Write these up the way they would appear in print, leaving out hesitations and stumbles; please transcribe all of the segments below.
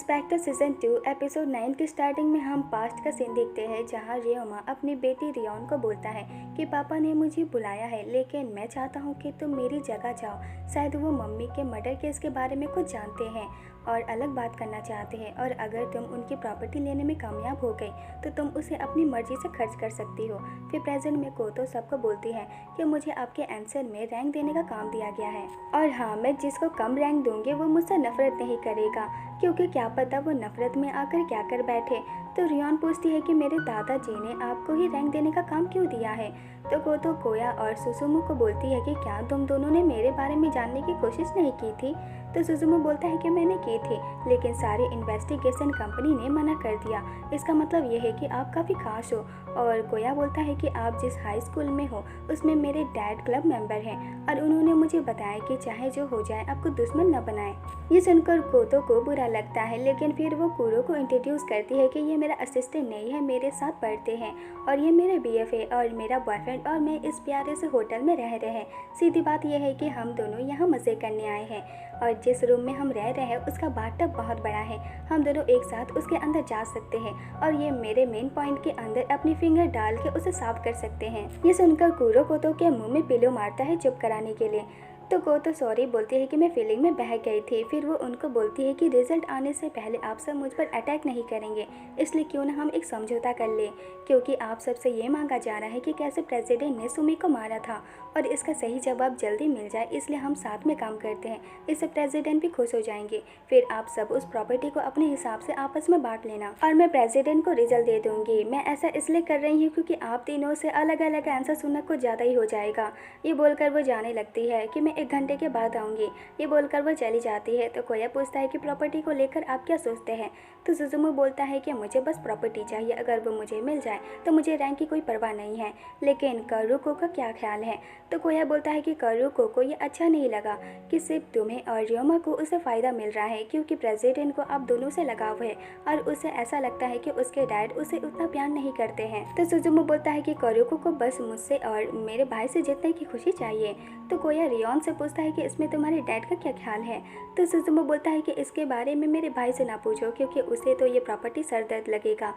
Inspector season 2 episode 9 की starting में हम पास्ट का सीन देखते हैं जहां रियोमा अपनी बेटी रियोन को बोलता है कि पापा ने मुझे बुलाया है, लेकिन मैं चाहता हूं कि तुम मेरी जगह जाओ। शायद वो मम्मी के मर्डर केस के बारे में कुछ जानते हैं और अलग बात करना चाहते हैं, और अगर तुम उनकी प्रॉपर्टी लेने में कामयाब हो गई तो तुम उसे अपनी मर्जी से खर्च कर सकती हो। फिर प्रेजेंट में कोतो सबको बोलती है कि मुझे आपके आंसर में रैंक देने का काम दिया गया है, और हाँ, मैं जिसको कम रैंक दूंगी वो मुझसे नफरत नहीं करेगा, क्योंकि क्या पता वो नफरत में आकर क्या कर बैठे। तो रियोन पूछती है कि मेरे दादाजी ने आपको ही रैंक देने का काम क्यों दिया है। तो कोतो कोया और सुसुमु को बोलती है कि क्या तुम दोनों ने मेरे बारे में जानने की कोशिश नहीं की थी। तो सुसुमु बोलता है कि मैंने की थी, लेकिन सारी इन्वेस्टिगेशन कंपनी ने मना कर दिया। इसका मतलब ये है कि आप काफ़ी खास हो। और कोया बोलता है कि आप जिस हाई स्कूल में हो उसमें मेरे डैड क्लब मेंबर हैं, और उन्होंने मुझे बताया कि चाहे जो हो जाए आपको दुश्मन न बनाए। ये सुनकर कोतो को बुरा लगता है, लेकिन फिर वो कुरो को इंट्रोड्यूस करती है कि ये मेरा असिस्टेंट नहीं है, मेरे साथ पढ़ते हैं, और ये मेरे BF है और मेरा बॉयफ्रेंड, और मैं इस प्यारे से होटल में रह रहे हैं। सीधी बात यह है कि हम दोनों यहाँ मज़े करने आए हैं, और जिस रूम में हम रह रहे हैं उसका बाथटब बहुत बड़ा है, हम दोनों एक साथ उसके अंदर जा सकते हैं, और ये मेरे मेन पॉइंट के अंदर अपनी फिंगर डाल के उसे साफ कर सकते हैं। ये सुनकर कुरो कोतो के मुंह में पिलो मारता है चुप कराने के लिए। तो कोतो सॉरी बोलती है कि मैं फीलिंग में बह गई थी। फिर वो उनको बोलती है कि रिजल्ट आने से पहले आप सब मुझ पर अटैक नहीं करेंगे, इसलिए क्यों ना हम एक समझौता कर लें, क्योंकि आप सबसे ये मांगा जा रहा है कि कैसे प्रेसिडेंट ने सुमी को मारा था, और इसका सही जवाब जल्दी मिल जाए, इसलिए हम साथ में काम करते हैं। इससे प्रेसिडेंट भी खुश हो जाएंगे। फिर आप सब उस प्रॉपर्टी को अपने हिसाब से आपस में बांट लेना, और मैं प्रेसिडेंट को रिजल्ट दे दूंगी। मैं ऐसा इसलिए कर रही हूँ क्योंकि आप तीनों से अलग अलग आंसर सुनना कुछ ज़्यादा ही हो जाएगा। ये बोलकर वो जाने लगती है कि मैं 1 घंटे के बाद आऊँगी। ये बोलकर वो चली जाती है। तो कोया पूछता है कि प्रॉपर्टी को लेकर आप क्या सोचते हैं। तो सुजुमु बोलता है कि मुझे बस प्रॉपर्टी चाहिए, अगर वो मुझे मिल जाए तो मुझे रैंक की कोई परवाह नहीं है। लेकिन करुको का क्या ख्याल है। तो कोया बोलता है कि करुको को ये अच्छा नहीं लगा कि सिर्फ तुम्हें और रियोमा को उसे फ़ायदा मिल रहा है, क्योंकि प्रेसिडेंट को आप दोनों से लगाव है, और उसे ऐसा लगता है कि उसके डैड उसे उतना प्यार नहीं करते हैं। तो सुजुमु बोलता है कि करुको को बस मुझसे और मेरे भाई से जीतने की खुशी चाहिए। तो कोया रियोन से पूछता है कि इसमें तुम्हारे डैड का क्या ख्याल है। तो सुजुमु बोलता है कि इसके बारे में मेरे भाई से ना पूछो, क्योंकि उसे तो ये प्रॉपर्टी सर दर्द लगेगा,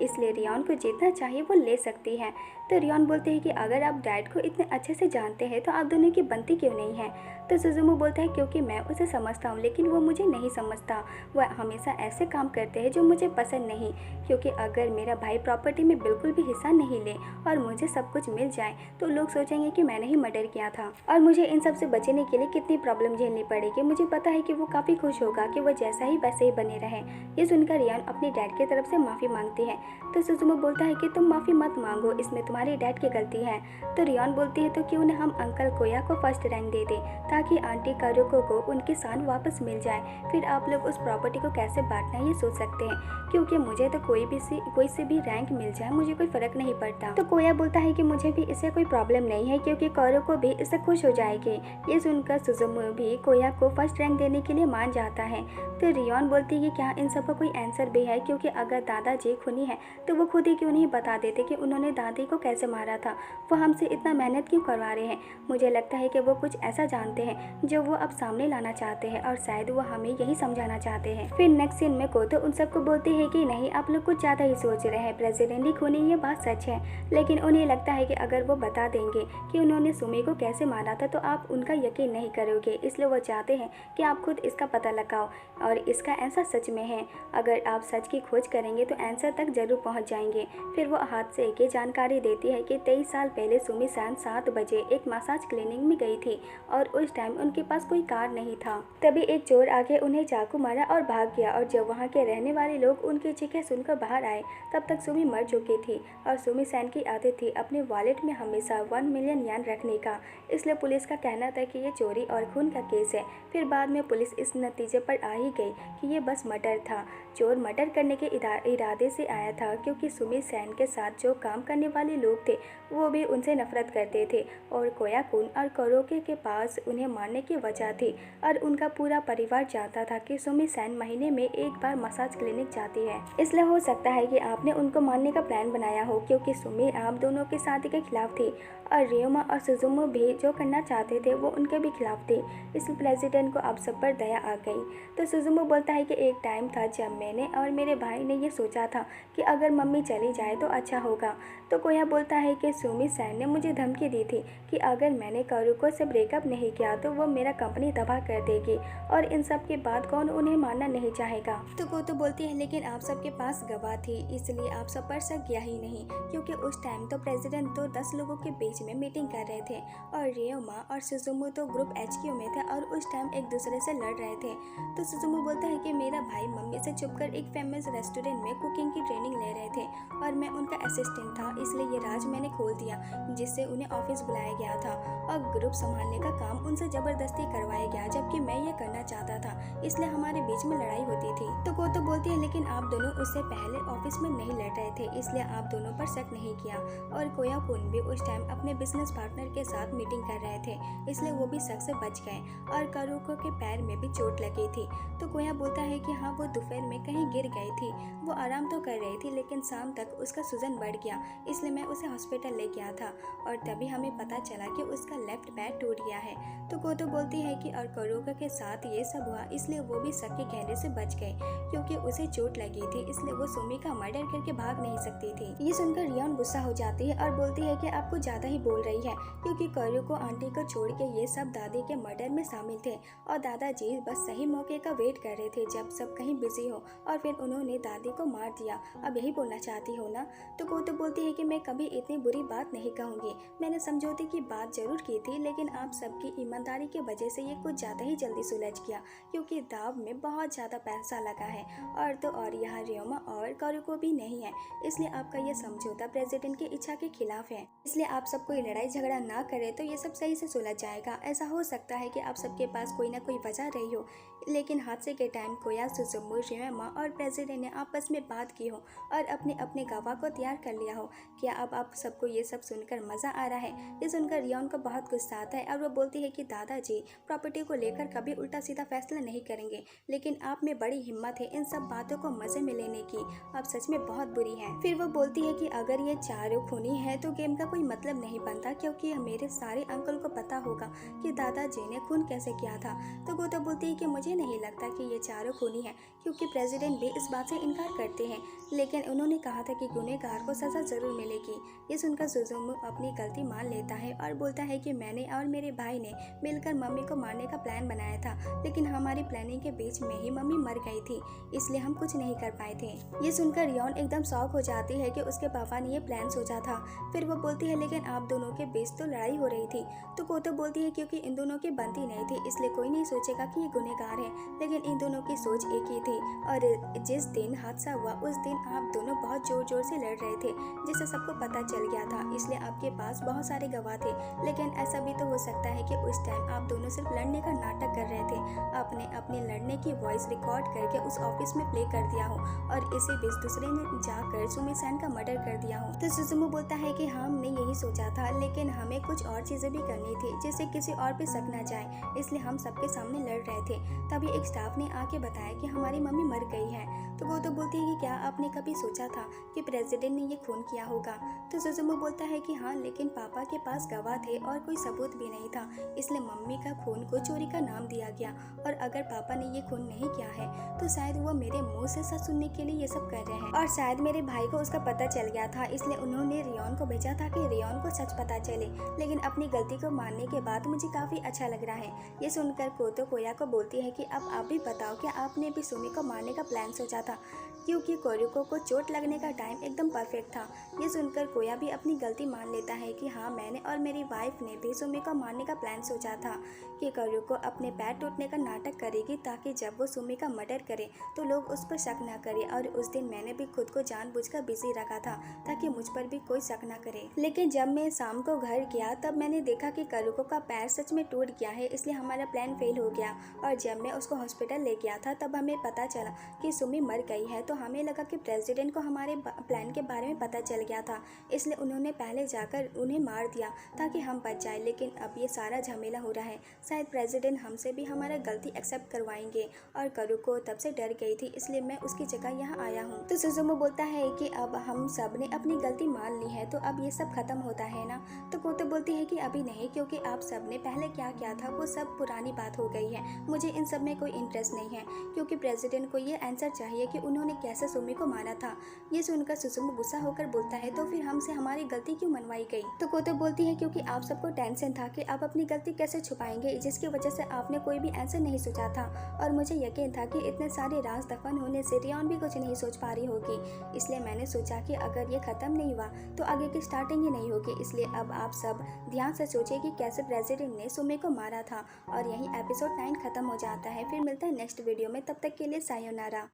इसलिए रियोन को जितना चाहिए वो ले सकती है। तो रियोन बोलते हैं कि अगर आप डैड को इतने अच्छे से जानते हैं तो आप दोनों की बनती क्यों नहीं है। तो सुजुमु बोलता है क्योंकि मैं उसे समझता हूँ, लेकिन वो मुझे नहीं समझता। वह हमेशा ऐसे काम करते हैं जो मुझे पसंद नहीं, क्योंकि अगर मेरा भाई प्रॉपर्टी में बिल्कुल भी हिस्सा नहीं ले और मुझे सब कुछ मिल जाए तो लोग सोचेंगे कि मैंने ही मर्डर किया था, और मुझे इन सब से बचने के लिए कितनी प्रॉब्लम झेलनी पड़ेगी। मुझे पता है कि वो काफ़ी खुश होगा कि वो जैसा ही वैसे ही बने रहे। ये सुनकर रियोन अपने डैड की तरफ से माफ़ी मांगती है। तो सुजुमु बोलता है कि तुम माफ़ी मत मांगो, इसमें तुम्हारे डैड की गलती है। तो रियोन बोलती है तो क्यों न हम अंकल कोया को फर्स्ट रैंक दे दें, ताकि आंटी करुको को उनकी शान वापस मिल जाए। फिर आप लोग उस प्रॉपर्टी को कैसे बांटना ये सोच सकते हैं, क्योंकि मुझे तो कोई से भी रैंक मिल जाए मुझे कोई फ़र्क नहीं पड़ता। तो कोया बोलता है कि मुझे भी इससे कोई प्रॉब्लम नहीं है, क्योंकि करुको भी इससे खुश हो जाएगी। ये सुनकर सुजुमु भी कोया को फर्स्ट रैंक देने के लिए मान जाता है। तो रियोन बोलती है कि क्या इन सब का कोई आंसर भी है, क्योंकि अगर दादाजी खूनी है तो वो खुद ही क्यों नहीं बता देते कि उन्होंने दादी को कैसे मारा था। वो हमसे इतना मेहनत क्यों करवा रहे हैं। मुझे लगता है कि वो कुछ ऐसा जानते हैं जो वो अब सामने लाना चाहते हैं, और शायद वो हमें यही समझाना चाहते हैं। फिर नेक्स्ट सीन में कोतो उन सबको बोलती है कि नहीं, आप लोग कुछ ज़्यादा ही सोच रहे हैं, प्रेसिडेंट ही खूनी, ये बात सच है। लेकिन उन्हें लगता है कि अगर वो बता देंगे कि उन्होंने सुमी को कैसे मारा था तो आप उनका यकीन नहीं करोगे, इसलिए वो चाहते हैं कि आप खुद इसका पता लगाओ, और इसका आंसर सच में है। अगर आप सच की खोज करेंगे तो आंसर तक जरूर पहुंच जाएंगे। फिर वो हाथ से एक जानकारी देती है कि 23 साल पहले सुमी सान 7 बजे एक मसाज क्लिनिक में गई थी, और उस टाइम उनके पास कोई कार नहीं था। तभी एक चोर आके उन्हें चाकू मारा और भाग गया, और जब वहाँ के रहने वाले लोग उनकी चीखें सुनकर बाहर आए तब तक सुमी मर चुकी थी। और सुमी सैन की आदत थी अपने वॉलेट में हमेशा 1 मिलियन यान रखने का, इसलिए पुलिस का कहना था कि ये चोरी और खून का केस है। फिर बाद में पुलिस इस नतीजे पर आ ही गई कि ये बस मर्डर था। चोर मर्डर करने के इरादे से आया था, क्योंकि सुमी सैन के साथ जो काम करने वाले लोग थे वो भी उनसे नफरत करते थे, और कोया कुन और करोके के पास उन्हें उन्हें मारने की वजह थी और उनका पूरा परिवार जानता था कि सुमी सेन महीने में एक बार मसाज क्लिनिक जाती है। इसलिए हो सकता है कि आपने उनको मारने का प्लान बनाया हो, क्योंकि सुमी आप दोनों की शादी के खिलाफ थी और रियोमा और सुजुमो भी जो करना चाहते थे वो उनके भी खिलाफ थे। इसलिए प्रेसिडेंट को आप सब पर दया आ गई। तो सुजुमो बोलता है कि एक टाइम था जब मैंने और मेरे भाई ने ये सोचा था कि अगर मम्मी चली जाए तो अच्छा होगा। तो कोया बोलता है कि सुमी सेन ने मुझे धमकी दी थी कि अगर मैंने कारुको से ब्रेकअप नहीं किया तो वो मेरा कंपनी तबाह कर देगी और इन सब के बाद कौन उन्हें मारना नहीं चाहेगा। तो कोतो बोलती है लेकिन आप सबके पास गवाह थी, इसलिए आप सब पर शक किया ही नहीं, क्योंकि उस टाइम तो प्रेसिडेंट तो 10 लोगों के बीच में मीटिंग कर रहे थे और रियोमा और सुजुमो तो ग्रुप HQ में थे और उस टाइम एक दूसरे से लड़ रहे थे। तो सुजुमो बोलता है कि मेरा भाई मम्मी से छुपकर एक फेमस रेस्टोरेंट में कुकिंग की ट्रेनिंग ले रहे थे और मैं उनका असिस्टेंट था, इसलिए ये राज मैंने खोल दिया जिससे उन्हें ऑफिस बुलाया गया था और ग्रुप संभालने का काम उनसे जबरदस्ती करवाया गया, जबकि मैं ये करना चाहता था, इसलिए हमारे बीच में लड़ाई होती थी। तो कोतो बोलती है लेकिन आप दोनों उससे पहले ऑफिस में नहीं लड़ रहे थे, इसलिए आप दोनों पर शक नहीं किया। और कोया कुन भी उस टाइम अपने बिजनेस पार्टनर के साथ मीटिंग कर रहे थे, इसलिए वो भी शक से बच गए और कारुको के पैर में भी चोट लगी थी। तो कोया बोलता है कि हाँ वो दोपहर में कहीं गिर गई थी, वो आराम तो कर रही थी लेकिन शाम तक उसका सूजन बढ़ गया, इसलिए मैं उसे हॉस्पिटल ले गया था और तभी हमें पता चला कि उसका लेफ्ट पैर टूट गया है। तो कोतो बोलती है कि और कारुको के साथ ये सब हुआ इसलिए वो भी शक के घेरे से बच गए, क्योंकि उसे चोट लगी थी इसलिए वो सुमी का मर्डर करके भाग नहीं सकती थी। ये सुनकर रियोन गुस्सा हो जाती है और बोलती है कि आप कुछ ज्यादा ही बोल रही है, क्योंकि कारुको आंटी को छोड़ के ये सब दादी के मर्डर में शामिल थे और दादाजी बस सही मौके का वेट कर रहे थे जब सब कहीं बिजी हो और फिर उन्होंने दादी को मार दिया। अब यही बोलना चाहती हो ना? तो कोतो बोलती है कि मैं कभी इतनी बुरी बात नहीं कहूँगी, मैंने समझौते की बात जरूर की थी लेकिन आप सबकी ईमानदारी की वजह से ये कुछ ज़्यादा ही जल्दी सुलझ गया, क्योंकि दाव में बहुत ज़्यादा पैसा लगा है और तो और यहाँ रियोमा और कारुको भी नहीं है, इसलिए आपका यह समझौता प्रेसिडेंट की इच्छा के खिलाफ है। इसलिए आप सब कोई लड़ाई झगड़ा ना करे तो ये सब सही से सुलझ जाएगा। ऐसा हो सकता है कि आप सबके पास कोई ना कोई वजह रही हो, लेकिन हादसे के टाइम कोया, सुजुमो, रियोमा और प्रेसिडेंट ने आपस में बात की हो और अपने अपने गवाह को तैयार कर लिया हो। क्या अब आप सबको ये सब सुनकर मजा आ रहा है? ये सुनकर रियोन को बहुत गुस्सा आता है और वो बोलती है कि दादाजी प्रॉपर्टी को लेकर कभी उल्टा सीधा फैसला नहीं करेंगे, लेकिन आप में बड़ी हिम्मत है इन सब बातों को मजे में लेने की, आप सच में बहुत बुरी हैं। फिर वो बोलती है कि अगर ये चारों खूनी है तो गेम का कोई मतलब नहीं बनता, क्योंकि मेरे सारे अंकल को पता होगा कि दादाजी ने खून कैसे किया था। तो गोतो बोलती है कि मुझे नहीं लगता कि ये चारों खूनी है, क्योंकि प्रेसिडेंट भी इस बात से इनकार करते हैं, लेकिन उन्होंने कहा था कि गुनहगार को सजा जरूर मिलेगी। ये सुनकर सुजुमो अपनी गलती मान लेता है और बोलता है कि मैंने और मेरे भाई ने मिलकर मम्मी को मारने का प्लान बनाया था, लेकिन हमारी प्लानिंग के बीच में ही मम्मी मर गई थी, इसलिए हम कुछ नहीं कर पाए थे। ये सुनकर रियोन एकदम शॉक हो जाती है कि उसके पापा ने ये प्लान सोचा था। फिर वो बोलती है लेकिन आप दोनों के बीच तो लड़ाई हो रही थी। तो कोतो बोलती है क्योंकि इन दोनों की बनती नहीं थी, इसलिए कोई नहीं सोचेगा कि ये गुनहगार है, लेकिन इन दोनों की सोच एक ही थी और जिस दिन हादसा हुआ उस दिन आप दोनों बहुत जोर जोर से लड़ रहे थे, जिससे सबको पता चल गया था, इसलिए आपके पास बहुत सारे गवाह थे। लेकिन ऐसा भी तो हो सकता है कि उस टाइम आप दोनों सिर्फ लड़ने का नाटक कर रहे थे, आपने अपने लड़ने की वॉइस रिकॉर्ड करके उस ऑफिस में प्ले कर दिया हो और इसी बीच दूसरे ने जाकर सुमी सेन का मर्डर कर दिया हो। तो सुजुमो बोलता है कि हमने यही सोचा था, लेकिन हमें कुछ और चीजें भी करनी थी जिससे किसी और पे शक न जाए, इसलिए हम सबके सामने लड़ रहे थे। तभी एक स्टाफ ने आके बताया कि हमारी मम्मी मर गई है। तो वो तो बोलती है कि क्या आपने कभी सोचा था कि प्रेसिडेंट ने ये खून किया होगा? तो सुजुमो बोलता है कि हाँ, लेकिन पापा के पास गवाह थे और कोई सबूत भी नहीं था, इसलिए मम्मी का खून को चोरी का नाम दिया गया, और अगर पापा ने ये खून नहीं किया है तो शायद वो मेरे मुंह से सच सुनने के लिए ये सब कर रहे हैं, और शायद मेरे भाई को उसका पता चल गया था, इसलिए उन्होंने रियोन को भेजा था कि रियोन को सच पता चले। लेकिन अपनी गलती को मानने के बाद मुझे काफी अच्छा लग रहा है। ये सुनकर कोतो कोया को बोलती है कि अब आप भी बताओ कि आपने भी सुमी को मारने का प्लान सोचा था, क्योंकि कारुको को चोट लगने का टाइम एकदम परफेक्ट था। ये सुनकर कोया भी अपनी गलती मान लेता है कि हाँ, मैंने और मेरी वाइफ ने भी सुमी को मारने का प्लान सोचा था कि कारुको अपने पैर टूटने का नाटक करेगी, ताकि जब वो सुमी का मर्डर करे तो लोग उस पर शक ना करे, और उस दिन मैंने भी खुद को जानबूझकर बिजी रखा था ताकि मुझ पर भी कोई शक ना करे। लेकिन जब मैं शाम को घर गया तब मैंने देखा कि कारुको का पैर सच में टूट गया है, इसलिए हमारा प्लान फेल हो गया, और जब मैं उसको हॉस्पिटल ले गया था तब हमें पता चला कि सुमी मर डर गई है। तो हमें लगा कि प्रेसिडेंट को हमारे प्लान के बारे में पता चल गया था, इसलिए उन्होंने पहले जाकर उन्हें मार दिया ताकि हम बच जाए। लेकिन अब ये सारा झमेला हो रहा है, शायद प्रेसिडेंट हमसे भी हमारा गलती एक्सेप्ट करवाएंगे। और करुको तब से डर गई थी, इसलिए मैं उसकी जगह यहाँ आया हूँ। तो सुजुमो बोलता है कि अब हम सब ने अपनी गलती मान ली है, तो अब ये सब खत्म होता है ना। तो कोतो बोलती है कि अभी नहीं, क्योंकि आप सब ने पहले क्या किया था वो सब पुरानी बात हो गई है। मुझे इन सब में कोई इंटरेस्ट नहीं है, क्योंकि प्रेसिडेंट को ये आंसर चाहिए कि उन्होंने कैसे सुमी को मारा था। ये सुनकर सुजुमो गुस्सा होकर बोलता है, तो फिर हमसे हमारी गलती क्यों मनवाई गई। तो कोतो बोलती है, क्योंकि आप सबको टेंशन था कि आप अपनी गलती कैसे छुपाएंगे, जिसकी वजह से आपने कोई भी आंसर नहीं सोचा था। और मुझे यकीन था कि इतने सारे राज दफन होने से रियोन भी कुछ नहीं सोच पा रही होगी, इसलिए मैंने सोचा कि अगर ये खत्म नहीं हुआ तो आगे की स्टार्टिंग ही नहीं होगी। इसलिए अब आप सब ध्यान से सोचिए कि कैसे प्रेसिडेंट ने सुमी को मारा था। और यही एपिसोड 9 खत्म हो जाता है। फिर मिलता है नेक्स्ट वीडियो में, तब तक के लिए सायोनारा।